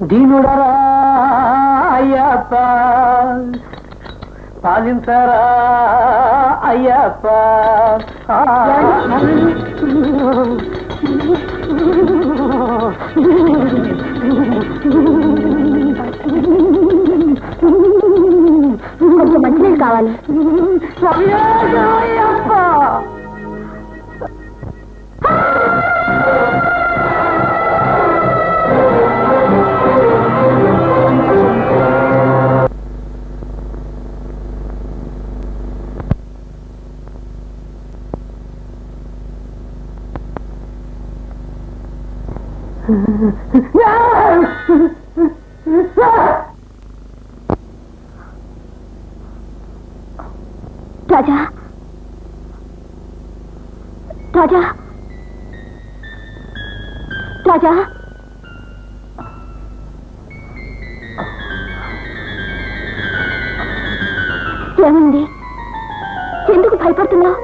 దీనుడరా అయ్యప్ప పాలించరా అయ్యప్ప. కొంచెం మంచినీళ్ళు కావాలి. అయ్యప్ప రాజా రాజా రాజా ఏమైంది? ఎందుకు భయపడుతున్నావు?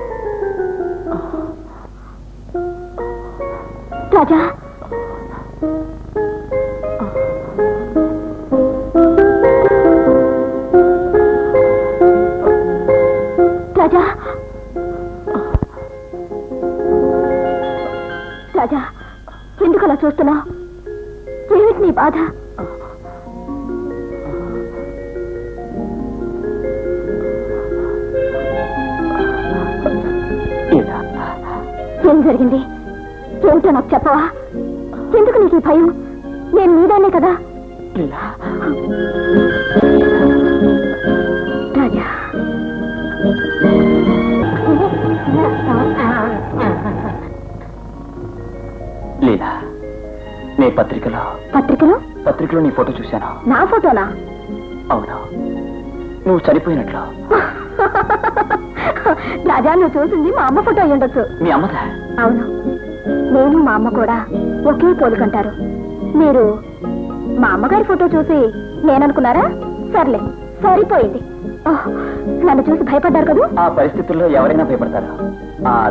రాజా రాజా రాజా ఎందుకు అలా చూస్తున్నావు? ఏమిటి నీ బాధ? ఏం జరిగింది? ఏమిటో నాకు చెప్పవా? ఎందుకు నీకు ఈ భయం? నేను నీదానే కదా. రాజా లీలా, నీ పత్రికలో పత్రికలో నీ ఫోటో చూశాను. నా ఫోటోనా? అవును, నువ్వు చనిపోయినట్లు. రాజా నువ్వు చూసింది మా అమ్మ ఫోటో అయ్యి ఉండొచ్చు. మీ అమ్మదా? అవును, నేను మా అమ్మ కూడా ఒకే పోలికంటారు. మీరు మా అమ్మగారి ఫోటో చూసి నేననుకున్నారా? సర్లే, సరిపోయింది. నన్ను చూసి భయపడ్డారు కదా. ఆ పరిస్థితుల్లో ఎవరైనా భయపడతారు.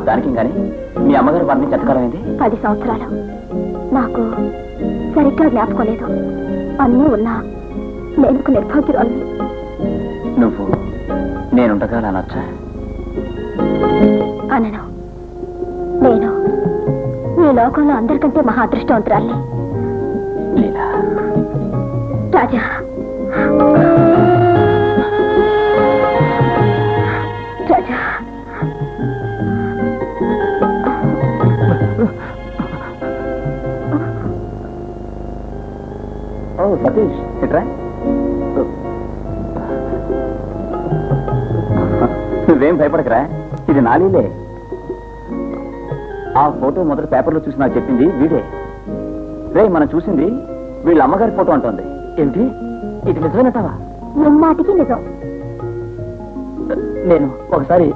దానికి కానీ మీ అమ్మగారు వారిని ఎంతకాలమైంది? 10 సంవత్సరాలు. నాకు సరిగ్గా జ్ఞాపకం లేదు. అన్నీ ఉన్నా నేను నిర్భాగ్యురాలు. నువ్వు నేనుండగా అనొచ్చా? అనను. నేను ఈ లోకంలో అందరికంటే మహా అదృష్టవంతురాల్ని. రాజా రాజా సతీష్ ఎట్రా? నువ్వేం భయపడకరా, ఇది నాలీలే. ఆ ఫోటో మొదటి పేపర్లో చూసి నాకు చెప్పింది వీడే. రే, మనం చూసింది వీళ్ళ అమ్మగారి ఫోటో అంటోంది. ఏంటి, ఇది నిజమేనటావా? ముమ్మాటికి నిజం. నేను ఒకసారి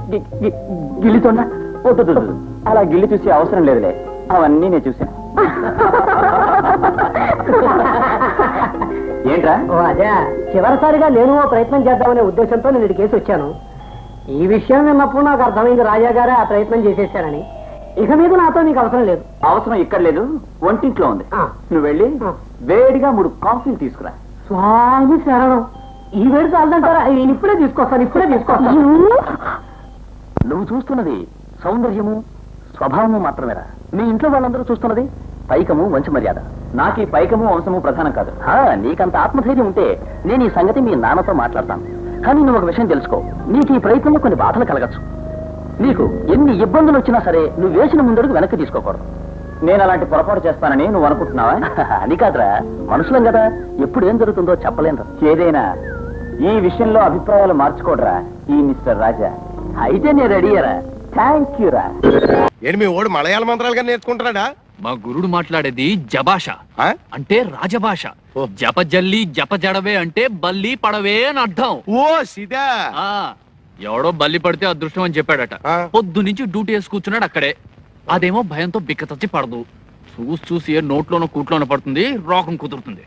గిల్లితోండా? వద్దు, అలా గిల్లి చూసే అవసరం లేదులే, అవన్నీ నేను చూశాను. ఏంట్రా? అదే చివరిసారిగా నేను ప్రయత్నం చేద్దామనే ఉద్దేశంతో నేను కేసు వచ్చాను. ఈ విషయం విన్నప్పుడు నాకు అర్థమైంది రాజా గారే ఆ ప్రయత్నం చేసేసారని. ఇక మీద నాతో నీకు అవసరం లేదు. అవసరం ఇక్కడ లేదు, వంటింట్లో ఉంది. నువ్వు వెళ్ళి వేడిగా 3 కాఫీలు తీసుకురా. స్వామి శరణం, ఈ వేడి చాలదంటారా? నేను ఇప్పుడే తీసుకొస్తాను. నువ్వు చూస్తున్నది సౌందర్యము స్వభావము మాత్రమేరా. మీ ఇంట్లో వాళ్ళందరూ చూస్తున్నది పైకము వంశ మర్యాద. నాకు ఈ పైకము వంశము ప్రధానం కాదు. నీకంత ఆత్మధైర్యం ఉంటే నేను ఈ సంగతి మీ నాన్నతో మాట్లాడతాను. కానీ నువ్వు ఒక విషయం తెలుసుకో, నీకు ఈ ప్రయత్నంలో కొన్ని బాధలు కలగచ్చు. నీకు ఎన్ని ఇబ్బందులు వచ్చినా సరే నువ్వు వేసిన ముందడుగు వెనక్కి తీసుకోకూడదు. నేను అలాంటి పొరపాటు చేస్తానని నువ్వు అనుకుంటున్నావా? అని కాదురా, మనుషులం కదా, ఎప్పుడు ఏం జరుగుతుందో చెప్పలేను. ఏదైనా ఈ విషయంలో అభిప్రాయాలు మార్చుకోడరా ఈ మిస్టర్ రాజా. అయితే నేను రెడీయరా. థ్యాంక్ యూ రా. మీ ఓడు మలయాళ మంత్రాలుగా నేర్చుకుంటున్నాడా? మా గురుడు మాట్లాడేది జభాష అంటే రాజభాష. జపజల్లి జపజడవే అంటే బల్లి పడవే అని అర్థం. ఓ సిదా. ఎవడో బల్లి పడితే అదృష్టం అని చెప్పాడట. పొద్దు నుంచి డ్యూటీ వేసి కూర్చున్నాడు అక్కడే. అదేమో భయంతో బిక్కతచ్చి పడదు. చూసి నోట్లోనో కూట్లోనో పడుతుంది, రోగం కుదురుతుంది.